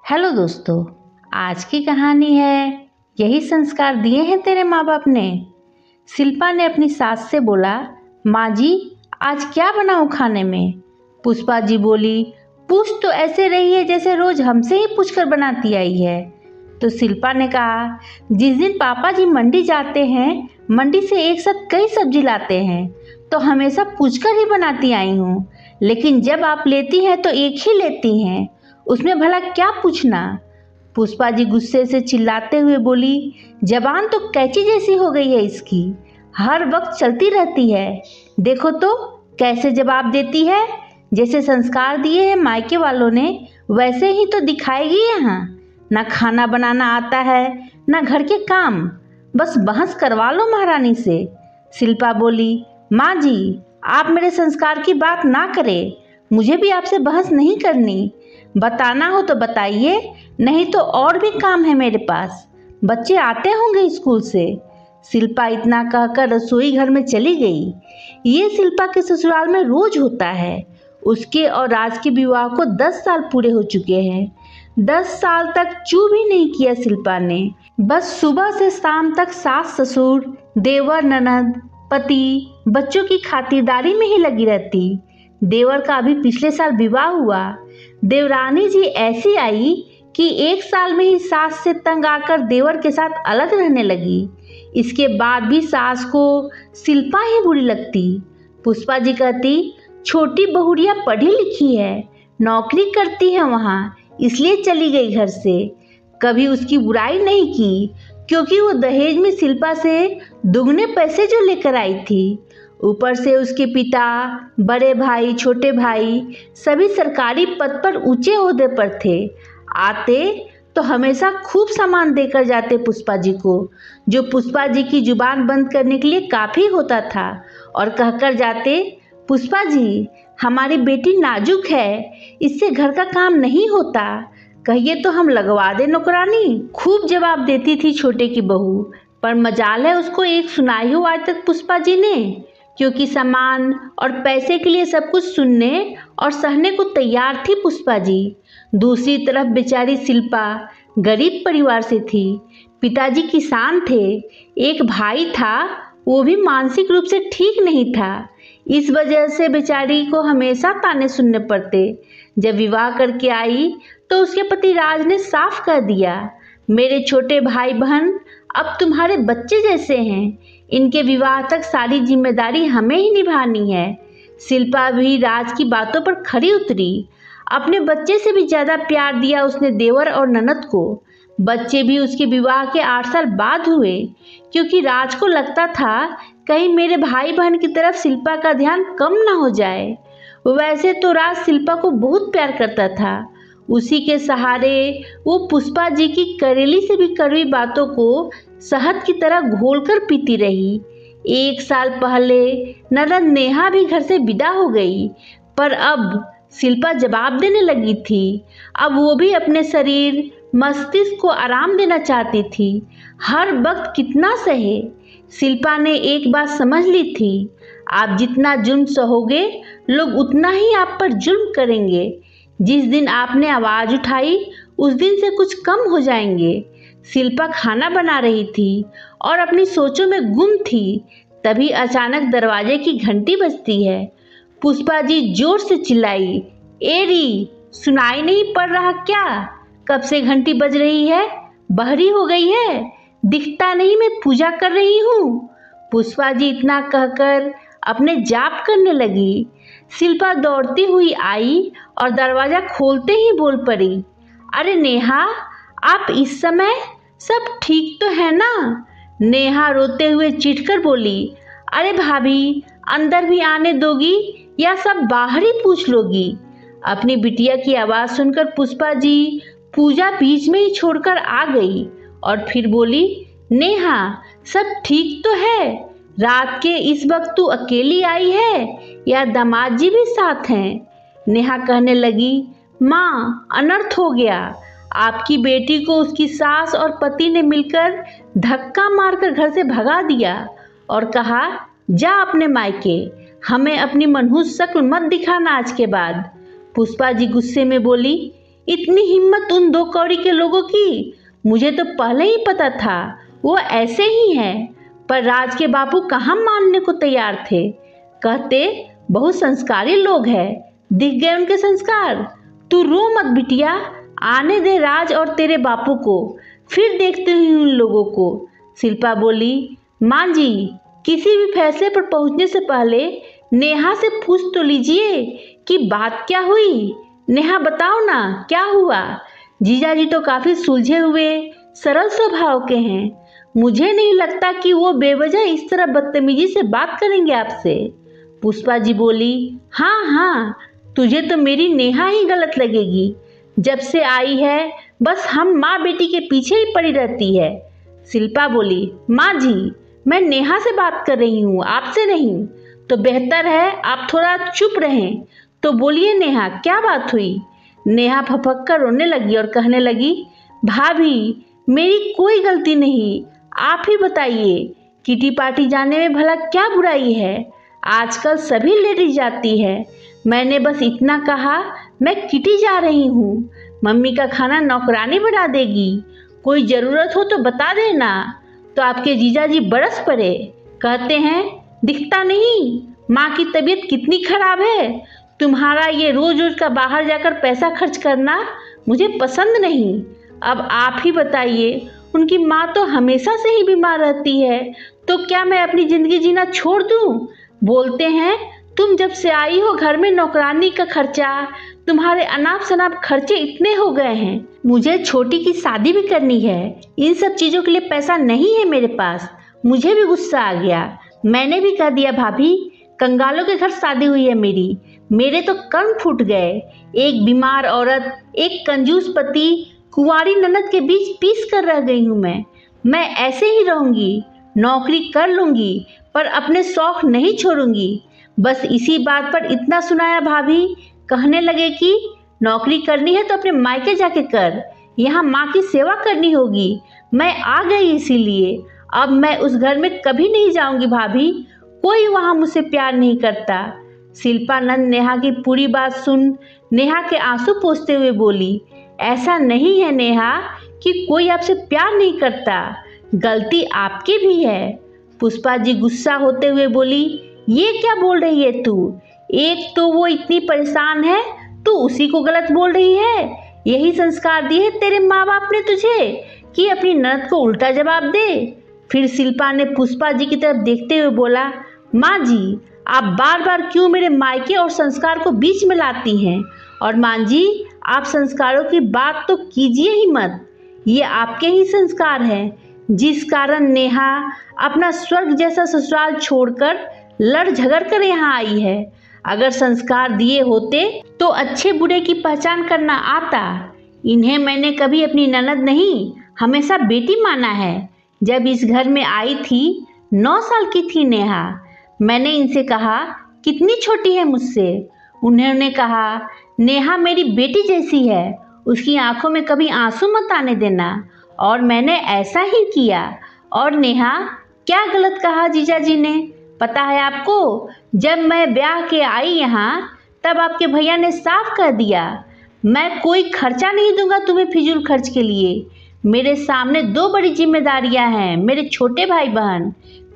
Hello दोस्तों, आज की कहानी है यही संस्कार दिए हैं तेरे माँ बाप ने। शिल्पा ने अपनी सास से बोला, माँ जी आज क्या बनाऊँ खाने में। पुष्पा जी बोली, पूछ तो ऐसे रही है जैसे रोज हमसे ही पूछकर बनाती आई है। तो शिल्पा ने कहा, जिस दिन पापा जी मंडी जाते हैं, मंडी से एक साथ कई सब्जी लाते हैं तो हमेशा पूछकर ही बनाती आई हूँ, लेकिन जब आप लेती हैं तो एक ही लेती हैं, उसमें भला क्या पूछना। पुष्पा जी गुस्से से चिल्लाते हुए बोली, जबान तो कैंची जैसी हो गई है इसकी, हर वक्त चलती रहती है। देखो तो कैसे जवाब देती है, जैसे संस्कार दिए हैं मायके वालों ने वैसे ही तो दिखाएगी यहाँ। ना खाना बनाना आता है ना घर के काम, बस बहस करवा लो महारानी से। शिल्पा बोली, माँ जी आप मेरे संस्कार की बात ना करें, मुझे भी आपसे बहस नहीं करनी। बताना हो तो बताइए, नहीं तो और भी काम है मेरे पास, बच्चे आते होंगे स्कूल से। शिल्पा इतना कहकर रसोई घर में चली गई। ये शिल्पा के ससुराल में रोज होता है। उसके और राज के विवाह को 10 साल पूरे हो चुके हैं। 10 साल तक चू भी नहीं किया शिल्पा ने। बस सुबह से शाम तक सास ससुर, देवर ननद, पति, बच्चों की खातिरदारी में ही लगी रहती। देवर का अभी पिछले साल विवाह हुआ। देवरानी जी ऐसी आई कि 1 साल में ही सास से तंग आकर देवर के साथ अलग रहने लगी। इसके बाद भी सास को शिल्पा ही बुरी लगती। पुष्पा जी कहती, छोटी बहुरिया पढ़ी लिखी है, नौकरी करती है वहाँ, इसलिए चली गई घर से। कभी उसकी बुराई नहीं की, क्योंकि वो दहेज में शिल्पा से दुगने पैसे जो लेकर आई थी। ऊपर से उसके पिता, बड़े भाई, छोटे भाई सभी सरकारी पद पर ऊंचे ओहदे पर थे। आते तो हमेशा खूब सामान देकर जाते पुष्पा जी को, जो पुष्पा जी की जुबान बंद करने के लिए काफ़ी होता था। और कहकर जाते, पुष्पा जी हमारी बेटी नाजुक है, इससे घर का काम नहीं होता, कहिए तो हम लगवा दे नौकरानी। खूब जवाब देती थी छोटे की बहू, पर मजाल है उसको एक सुनाई हो आज तक पुष्पा जी ने, क्योंकि सामान और पैसे के लिए सब कुछ सुनने और सहने को तैयार थी पुष्पा जी। दूसरी तरफ बेचारी शिल्पा गरीब परिवार से थी। पिताजी किसान थे, एक भाई था, वो भी मानसिक रूप से ठीक नहीं था। इस वजह से बेचारी को हमेशा ताने सुनने पड़ते। जब विवाह करके आई तो उसके पति राज ने साफ कह दिया, मेरे छोटे भाई बहन अब तुम्हारे बच्चे जैसे हैं, इनके विवाह तक सारी जिम्मेदारी हमें ही निभानी है। शिल्पा भी राज की बातों पर खरी उतरी। अपने बच्चे से भी ज़्यादा प्यार दिया उसने देवर और ननद को। बच्चे भी उसके विवाह के 8 साल बाद हुए, क्योंकि राज को लगता था कहीं मेरे भाई बहन की तरफ शिल्पा का ध्यान कम ना हो जाए। वैसे तो राज शिल्पा को बहुत प्यार करता था। उसी के सहारे वो पुष्पा जी की करेली से भी कड़वी बातों को शहद की तरह घोलकर पीती रही। 1 साल पहले ननद नेहा भी घर से विदा हो गई, पर अब शिल्पा जवाब देने लगी थी। अब वो भी अपने शरीर मस्तिष्क को आराम देना चाहती थी। हर वक्त कितना सहे। शिल्पा ने एक बात समझ ली थी, आप जितना जुल्म सहोगे लोग उतना ही आप पर जुल्म करेंगे। जिस दिन आपने आवाज़ उठाई उस दिन से कुछ कम हो जाएंगे। शिल्पा खाना बना रही थी और अपनी सोचों में गुम थी। तभी अचानक दरवाजे की घंटी बजती है। पुष्पा जी जोर से चिल्लाई, एरी सुनाई नहीं पड़ रहा क्या? कब से घंटी बज रही है? बहरी हो गई है? दिखता नहीं मैं पूजा कर रही हूँ। पुष्पा जी इतना कहकर अपने जाप करने लगी। शिल्पा दौड़ती हुई आई और दरवाज़ा खोलते ही बोल पड़ी, अरे नेहा आप इस समय? सब ठीक तो है ना? नेहा रोते हुए चीखकर बोली, अरे भाभी अंदर भी आने दोगी या सब बाहर ही पूछ लोगी? अपनी बिटिया की आवाज़ सुनकर पुष्पा जी पूजा बीच में ही छोड़कर आ गई और फिर बोली, नेहा सब ठीक तो है? रात के इस वक्त तू अकेली आई है या दामाद जी भी साथ हैं? नेहा कहने लगी, माँ अनर्थ हो गया। आपकी बेटी को उसकी सास और पति ने मिलकर धक्का मारकर घर से भगा दिया और कहा, जा अपने मायके, हमें अपनी मनहूस शक्ल मत दिखाना आज के बाद। पुष्पा जी गुस्से में बोली, इतनी हिम्मत उन 2 कौड़ी के लोगों की, मुझे तो पहले ही पता था वो ऐसे ही है। पर राज के बापू कहाँ मानने को तैयार थे, कहते बहुत संस्कारी लोग हैं, दिख गए उनके संस्कार। तू रो मत बिटिया, आने दे राज और तेरे बापू को, फिर देखते हुए उन लोगों को। शिल्पा बोली, माँ जी, किसी भी फैसले पर पहुंचने से पहले नेहा से पूछ तो लीजिए कि बात क्या हुई। नेहा बताओ ना क्या हुआ। जीजाजी तो काफी सुलझे हुए सरल स्वभाव के हैं, मुझे नहीं लगता कि वो बेवजह इस तरह बदतमीजी से बात करेंगे आपसे। पुष्पा जी बोली, हाँ हाँ, तुझे तो मेरी नेहा ही गलत लगेगी। जब से आई है बस हम माँ बेटी के पीछे ही पड़ी रहती है। शिल्पा बोली, माँ जी, मैं नेहा से बात कर रही हूँ, आपसे नहीं। तो बेहतर है आप थोड़ा चुप रहें। तो बोलिए नेहा, क्या बात हुई। नेहा फपक कर रोने लगी और कहने लगी, भाभी, मेरी कोई गलती नहीं, आप ही बताइए, किटी पार्टी जाने में भला क्या बुराई है। आजकल सभी लेडीज जाती है। मैंने बस इतना कहा, मैं किटी जा रही हूँ, मम्मी का खाना नौकरानी बना देगी, कोई ज़रूरत हो तो बता देना। तो आपके जीजाजी बरस पड़े, कहते हैं, दिखता नहीं माँ की तबीयत कितनी खराब है। तुम्हारा ये रोज रोज का बाहर जाकर पैसा खर्च करना मुझे पसंद नहीं। अब आप ही बताइए, उनकी माँ तो हमेशा से ही बीमार रहती है, तो क्या मैं अपनी ज़िंदगी जीना छोड़ दूँ। बोलते हैं तुम जब से आई हो घर में नौकरानी का खर्चा, तुम्हारे अनाप शनाप खर्चे इतने हो गए हैं। मुझे छोटी की शादी भी करनी है, इन सब चीज़ों के लिए पैसा नहीं है मेरे पास। मुझे भी गुस्सा आ गया, मैंने भी कह दिया, भाभी, कंगालों के घर शादी हुई है मेरी, मेरे तो कर्म फूट गए। एक बीमार औरत, एक कंजूस पति, कुंवारी ननद के बीच पीस कर रह गई हूँ मैं ऐसे ही रहूँगी, नौकरी कर लूँगी पर अपने शौक नहीं छोड़ूंगी। बस इसी बात पर इतना सुनाया भाभी, कहने लगे कि नौकरी करनी है तो अपने मायके जाके कर, यहाँ माँ की सेवा करनी होगी। मैं आ गई इसीलिए, अब मैं उस घर में कभी नहीं जाऊंगी भाभी, कोई वहाँ मुझसे प्यार नहीं करता। शिल्पानंद नेहा की पूरी बात सुन नेहा के आंसू पोंछते हुए बोली, ऐसा नहीं है नेहा कि कोई आपसे प्यार नहीं करता, गलती आपकी भी है। पुष्पा जी गुस्सा होते हुए बोली, ये क्या बोल रही है तू, एक तो वो इतनी परेशान है, तू उसी को गलत बोल रही है। यही संस्कार दिए तेरे माँ बाप ने तुझे कि अपनी ननद को उल्टा जवाब दे। फिर शिल्पा ने पुष्पा जी की तरफ देखते हुए बोला, माँ जी, आप बार बार क्यों मेरे मायके और संस्कार को बीच में लाती हैं। और माँ जी, आप संस्कारों की बात तो कीजिए ही मत, ये आपके ही संस्कार हैं जिस कारण नेहा अपना स्वर्ग जैसा ससुराल छोड़कर लड़ झगड़ कर यहाँ आई है। अगर संस्कार दिए होते तो अच्छे बुरे की पहचान करना आता। इन्हें मैंने कभी अपनी ननद नहीं, हमेशा बेटी माना है। जब इस घर में आई थी 9 साल की थी नेहा, मैंने इनसे कहा, कितनी छोटी है मुझसे। उन्होंने कहा, नेहा मेरी बेटी जैसी है, उसकी आंखों में कभी आंसू मत आने देना। और मैंने ऐसा ही किया। और नेहा, क्या गलत कहा जीजाजी ने, पता है आपको, जब मैं ब्याह के आई यहाँ तब आपके भैया ने साफ कह दिया, मैं कोई खर्चा नहीं दूंगा तुम्हें फिजूल खर्च के लिए। मेरे सामने 2 बड़ी जिम्मेदारियां हैं, मेरे छोटे भाई बहन,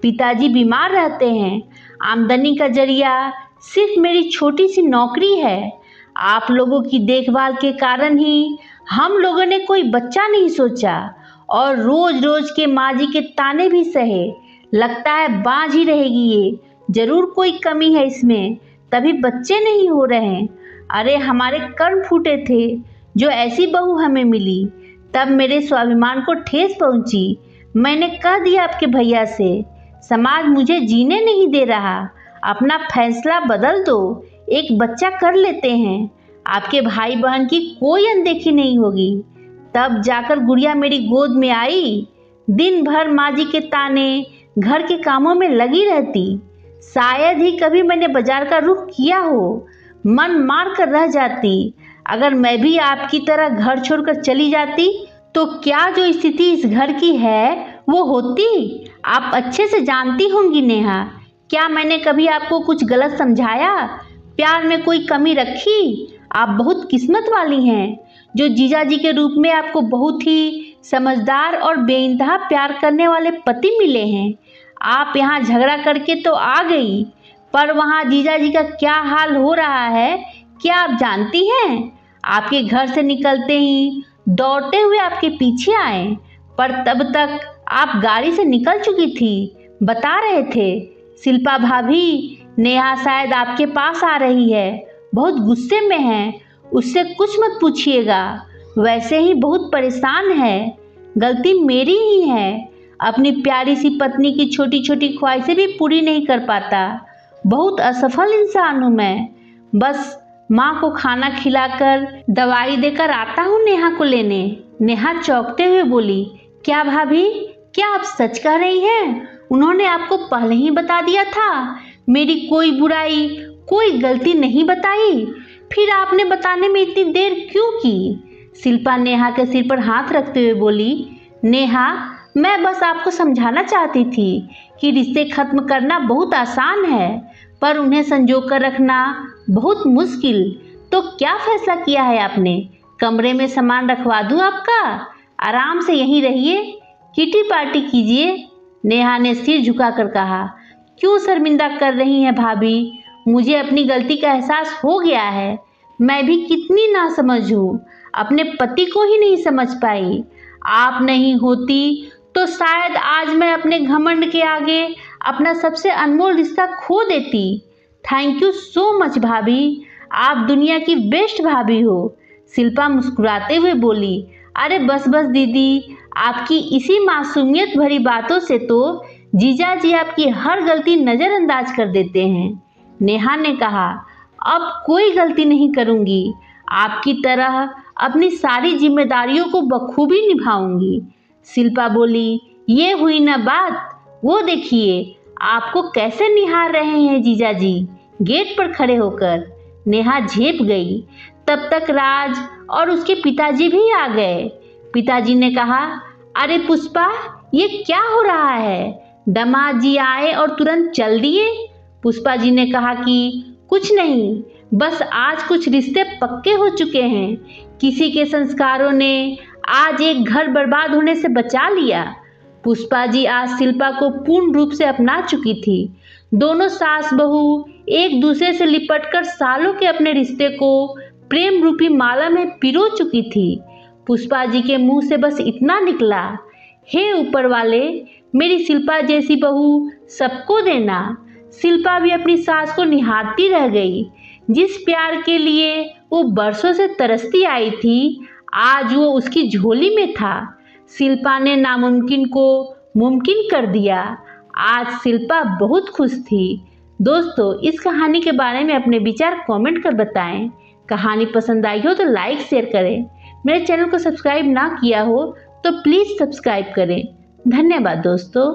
पिताजी बीमार रहते हैं, आमदनी का जरिया सिर्फ मेरी छोटी सी नौकरी है। आप लोगों की देखभाल के कारण ही हम लोगों ने कोई बच्चा नहीं सोचा और रोज रोज के माँ जी के ताने भी सहे। लगता है बाँझ ही रहेगी ये, जरूर कोई कमी है इसमें, तभी बच्चे नहीं हो रहे हैं। अरे हमारे कर्म फूटे थे जो ऐसी बहू हमें मिली, तब मेरे स्वाभिमान को ठेस पहुंची। मैंने कह दिया आपके भैया से, समाज मुझे जीने नहीं दे रहा, अपना फैसला बदल दो, एक बच्चा कर लेते हैं, आपके भाई बहन की कोई अनदेखी नहीं होगी। तब जाकर गुड़िया मेरी गोद में आई। दिन भर माँ जी के ताने, घर के कामों में लगी रहती। शायद ही कभी मैंने बाजार का रुख किया हो, मन मार कर रह जाती। अगर मैं भी आपकी तरह घर छोड़कर चली जाती तो क्या जो स्थिति इस घर की है वो होती। आप अच्छे से जानती होंगी नेहा, क्या मैंने कभी आपको कुछ गलत समझाया, प्यार में कोई कमी रखी। आप बहुत किस्मत वाली हैं, जो जीजा जी के रूप में आपको बहुत ही समझदार और बेइंतहा प्यार करने वाले पति मिले हैं। आप यहाँ झगड़ा करके तो आ गई, पर वहाँ जीजा जी का क्या हाल हो रहा है क्या आप जानती हैं? आपके घर से निकलते ही दौड़ते हुए आपके पीछे आए, पर तब तक आप गाड़ी से निकल चुकी थी। बता रहे थे शिल्पा भाभी, नेहा शायद आपके पास आ रही है, बहुत गुस्से में है, उससे कुछ मत पूछिएगा, वैसे ही बहुत परेशान है, गलती मेरी ही है, अपनी प्यारी सी पत्नी की छोटी छोटी ख्वाहिशें भी पूरी नहीं कर पाता, बहुत असफल इंसान हूँ मैं। बस माँ को खाना खिलाकर दवाई देकर आता हूँ नेहा को लेने। नेहा चौंकते हुए बोली, क्या भाभी, क्या आप सच कह रही हैं? उन्होंने आपको पहले ही बता दिया था, मेरी कोई बुराई कोई गलती नहीं बताई, फिर आपने बताने में इतनी देर क्यों की? शिल्पा नेहा के सिर पर हाथ रखते हुए बोली, नेहा, मैं बस आपको समझाना चाहती थी कि रिश्ते खत्म करना बहुत आसान है, पर उन्हें संजो कर रखना बहुत मुश्किल। तो क्या फैसला किया है आपने? कमरे में सामान रखवा दूं आपका? आराम से यहीं रहिए, किटी पार्टी कीजिए। नेहा ने सिर झुकाकर कहा, क्यों शर्मिंदा कर रही हैं भाभी, मुझे अपनी गलती का एहसास हो गया है। मैं भी कितनी नासमझ हूँ, अपने पति को ही नहीं समझ पाई। आप नहीं होती तो शायद आज मैं अपने घमंड के आगे अपना सबसे अनमोल रिश्ता खो देती। थैंक यू सो मच भाभी, आप दुनिया की बेस्ट भाभी हो। शिल्पा मुस्कुराते हुए बोली, अरे बस बस दीदी, आपकी इसी मासूमियत भरी बातों से तो जीजा जी आपकी हर गलती नज़रअंदाज कर देते हैं। नेहा ने कहा, अब कोई गलती नहीं करूंगी, आपकी तरह अपनी सारी जिम्मेदारियों को बखूबी निभाऊंगी। शिल्पा बोली, ये हुई ना बात, वो देखिए आपको कैसे निहार रहे हैं जीजा जी गेट पर खड़े होकर। नेहा झेप गई। तब तक राज और उसके पिताजी भी आ गए। पिताजी ने कहा, अरे पुष्पा, ये क्या हो रहा है? दामाद जी आए और तुरंत चल दिए। पुष्पा जी ने कहा कि कुछ नहीं, बस आज कुछ रिश्ते पक्के हो चुके हैं, किसी के संस्कारों ने आज एक घर बर्बाद होने से बचा लिया। पुष्पा जी आज शिल्पा को पूर्ण रूप से अपना चुकी थी। दोनों सास बहू एक दूसरे से लिपटकर सालों के अपने रिश्ते को प्रेम रूपी माला में पिरो चुकी थी। पुष्पा जी के मुंह से बस इतना निकला, हे ऊपर वाले, मेरी शिल्पा जैसी बहू सबको देना। शिल्पा भी अपनी सास को निहारती रह गई। जिस प्यार के लिए वो बरसों से तरसती आई थी, आज वो उसकी झोली में था। शिल्पा ने नामुमकिन को मुमकिन कर दिया। आज शिल्पा बहुत खुश थी। दोस्तों, इस कहानी के बारे में अपने विचार कमेंट कर बताएं। कहानी पसंद आई हो तो लाइक शेयर करें। मेरे चैनल को सब्सक्राइब ना किया हो तो प्लीज़ सब्सक्राइब करें। धन्यवाद दोस्तों।